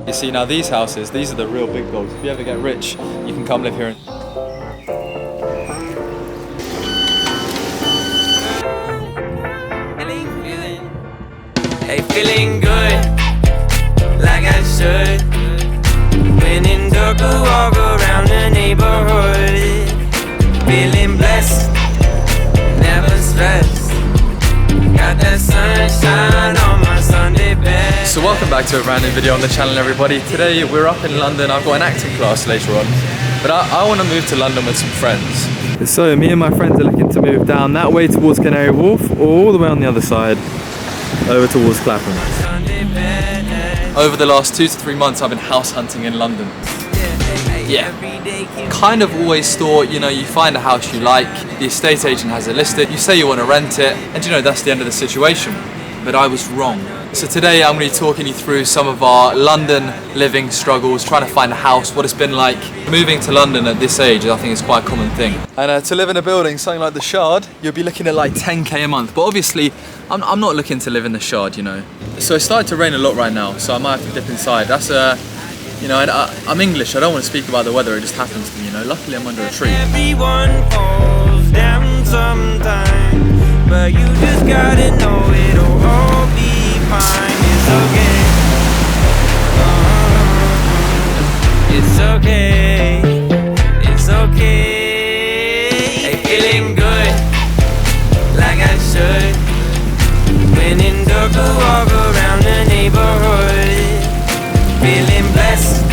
You see, now these houses, these are the real big dogs. If you ever get rich, you can come live here. Hey, feeling good, like I should. When in dark, walk around the neighborhood. Feeling blessed, never stressed. Got that sunshine on my Sunday best. So welcome back to a brand new video on the channel, everybody. Today we're up in London. I've got an acting class later on, but I want to move to London with some friends. So me and my friends are looking to move down that way towards Canary Wharf, or all the way on the other side over towards Clapham. Over the last 2 to 3 months I've been house hunting in London. Yeah, kind of always thought, you know, you find a house you like, the estate agent has it listed, you say you want to rent it, and you know, that's the end of the situation. But I was wrong. So today I'm going to be talking you through some of our London living struggles, trying to find a house, what it's been like. Moving to London at this age, I think is quite a common thing. And to live in a building, something like the Shard, you'll be looking at like 10k a month. But obviously, I'm not looking to live in the Shard, you know. So it started to rain a lot right now, so I might have to dip inside. That's you know, I'm English, I don't want to speak about the weather, it just happens to me, you know. Luckily I'm under a tree. Everyone falls down sometime, but you just gotta know it'll all be fine. It's okay. It's okay. It's okay. Hey, feeling good, like I should. When in dark, walk around the neighborhood. Feeling blessed.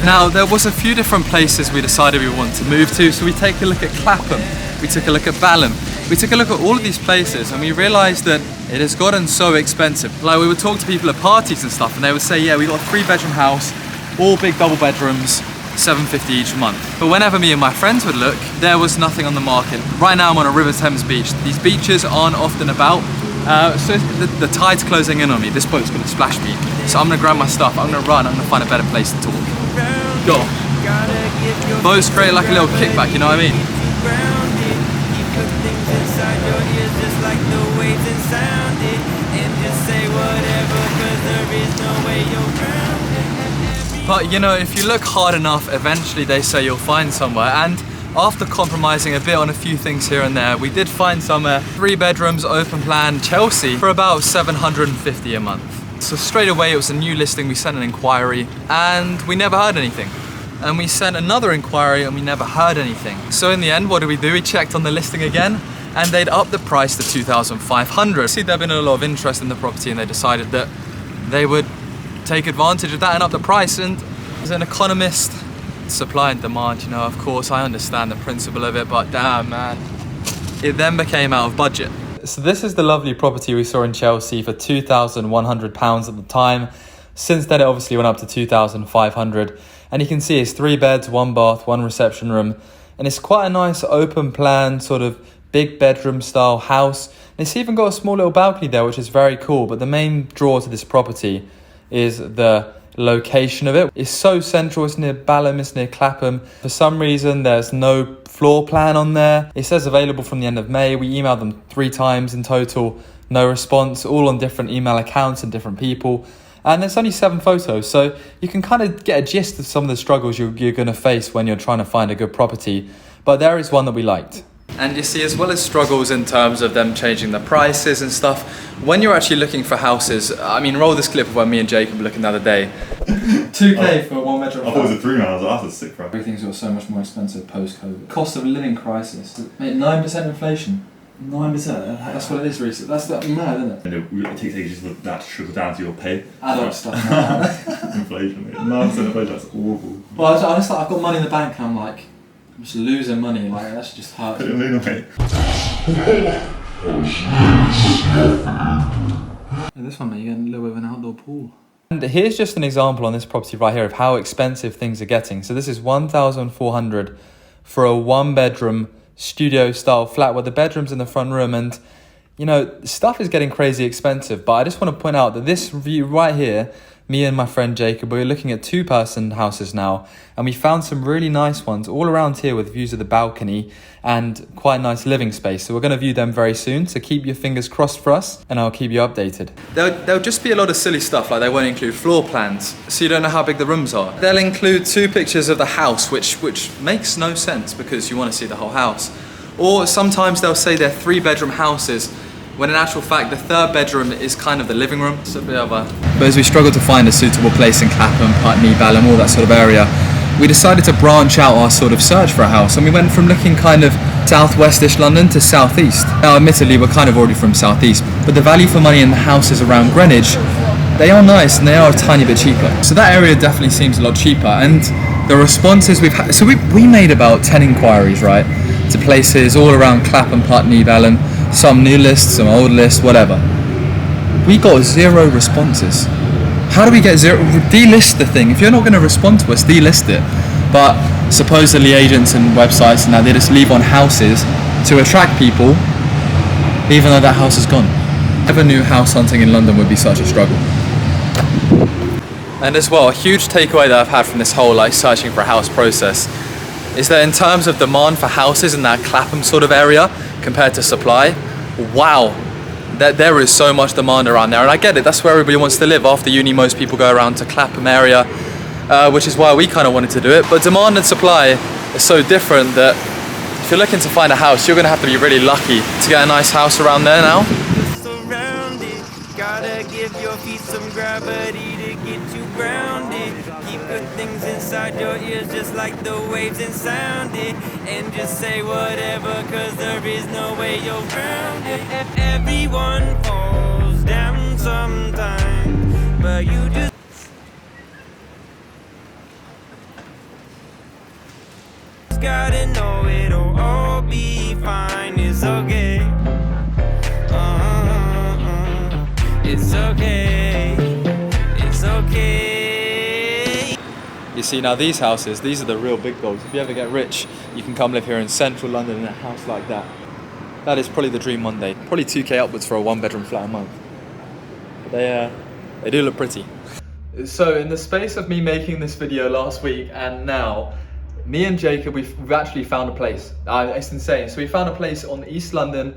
Now, there was a few different places we decided we want to move to, so we take a look at Clapham, we took a look at Balham, we took a look at all of these places, and we realised that it has gotten so expensive. Like, we would talk to people at parties and stuff, and they would say, yeah, we got a 3-bedroom house, all big double bedrooms, $750 each month. But whenever me and my friends would look, there was nothing on the market. Right now I'm on a River Thames beach. These beaches aren't often about, so the tide's closing in on me. This boat's gonna splash me. So I'm gonna grab my stuff, I'm gonna run, I'm gonna find a better place to talk. Go. Boats create like a little kickback, you know what I mean? But you know, if you look hard enough, eventually they say you'll find somewhere. And after compromising a bit on a few things here and there, we did find somewhere, 3 bedrooms, open plan, Chelsea, for about $750 a month. So straight away it was a new listing, we sent an inquiry and we never heard anything. And we sent another inquiry and we never heard anything. So in the end, what did? We checked on the listing again and they'd upped the price to $2,500. See, there'd been a lot of interest in the property and they decided that they would take advantage of that and up the price. And as an economist, supply and demand, you know, of course I understand the principle of it, but damn man, it then became out of budget. So this is the lovely property we saw in Chelsea for £2,100 at the time. Since then it obviously went up to $2,500, and you can see it's 3 beds, 1 bath, 1 reception room, and it's quite a nice open plan sort of big bedroom style house. And it's even got a small little balcony there, which is very cool. But the main draw to this property is the location of it. It's so central, it's near Balham, it's near Clapham. For some reason there's no floor plan on there. It says available from the end of May. We emailed them 3 times in total, no response, all on different email accounts and different people. And there's only 7 photos, so you can kind of get a gist of some of the struggles you're going to face when you're trying to find a good property. But there is one that we liked. And you see, as well as struggles in terms of them changing the prices and stuff, when you're actually looking for houses, I mean, roll this clip of when me and Jacob were looking the other day. 2k for a 1 bedroom. I thought it was a 3 man, I was like, that's a sick price. Everything's got so much more expensive post-COVID. Cost of living crisis. Mate, 9% inflation. 9%? That's what it is recently. That's mad, isn't it? And it takes ages for that to trickle down to your pay. Adult stuff. Inflation, mate. 9% inflation, that's awful. Well, I just like, I've got money in the bank and I'm like, I'm just losing money, like that should just hurt. Put it in the mate. This one, mate, you're getting a little bit of an outdoor pool. And here's just an example on this property right here of how expensive things are getting. So this is $1,400 for a 1 bedroom studio style flat where the bedroom's in the front room, and you know, stuff is getting crazy expensive. But I just want to point out that this view right here, me and my friend Jacob, we're looking at 2-person houses now, and we found some really nice ones all around here with views of the balcony and quite a nice living space. So we're going to view them very soon, so keep your fingers crossed for us and I'll keep you updated. There'll just be a lot of silly stuff, like they won't include floor plans, so you don't know how big the rooms are. They'll include 2 pictures of the house, which makes no sense because you want to see the whole house. Or sometimes they'll say they're 3-bedroom houses, when in actual fact the 3rd bedroom is kind of the living room. It's a bit of a... But as we struggled to find a suitable place in Clapham, Putney, Balham, all that sort of area, we decided to branch out our sort of search for a house, and we went from looking kind of southwestish London to southeast. Now admittedly we're kind of already from southeast, but the value for money in the houses around Greenwich, they are nice and they are a tiny bit cheaper. So that area definitely seems a lot cheaper, and the responses we've had... So we made about 10 inquiries, right, to places all around Clapham, Putney, Balham, some new lists, some old lists, whatever. We got 0 responses. How do we get 0? Delist the thing. If you're not going to respond to us, delist it. But supposedly agents and websites and that, they just leave on houses to attract people, even though that house is gone. Ever knew house hunting in London would be such a struggle. And as well, a huge takeaway that I've had from this whole searching for a house process is that in terms of demand for houses in that Clapham sort of area compared to supply, wow, there is so much demand around there. And I get it, that's where everybody wants to live. After uni, most people go around to Clapham area, which is why we kind of wanted to do it. But demand and supply is so different that if you're looking to find a house, you're going to have to be really lucky to get a nice house around there now. Surrounded, gotta give your feet some gravity to get you grounded. Keep good things inside your ears just like the waves and sound it. And just say whatever, cause there is no way you're grounded. Everyone falls down sometime, but you just gotta know it'll all be fine. It's okay. It's okay. It's okay. You see, now these houses, these are the real big dogs. If you ever get rich, you can come live here in central London in a house like that. That is probably the dream one day. Probably 2k upwards for a 1-bedroom flat a month. But they do look pretty. So in the space of me making this video last week and now, me and Jacob, we've actually found a place. It's insane. So we found a place on East London.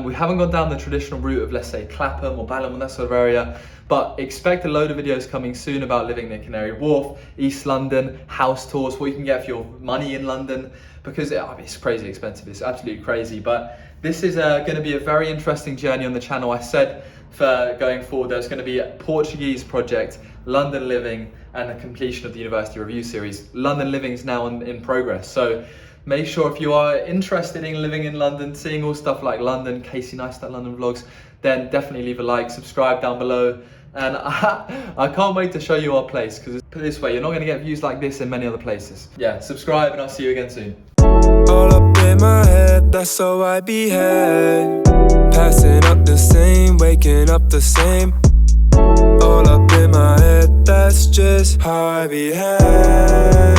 We haven't gone down the traditional route of, let's say, Clapham or Balham and that sort of area, but expect a load of videos coming soon about living near Canary Wharf, East London, house tours, what you can get for your money in London, because it's crazy expensive. It's absolutely crazy. But this is going to be a very interesting journey on the channel. I said for going forward, there's going to be a Portuguese project, London Living, and the completion of the University Review series. London Living is now in progress. So make sure if you are interested in living in London, seeing all stuff like London, Casey Neistat London vlogs, then definitely leave a like, subscribe down below. And I can't wait to show you our place, because put it this way, you're not going to get views like this in many other places. Yeah, subscribe and I'll see you again soon. all up in my head, that's how I behave. Passing up the same, waking up the same. All up in my head, that's just how I behave.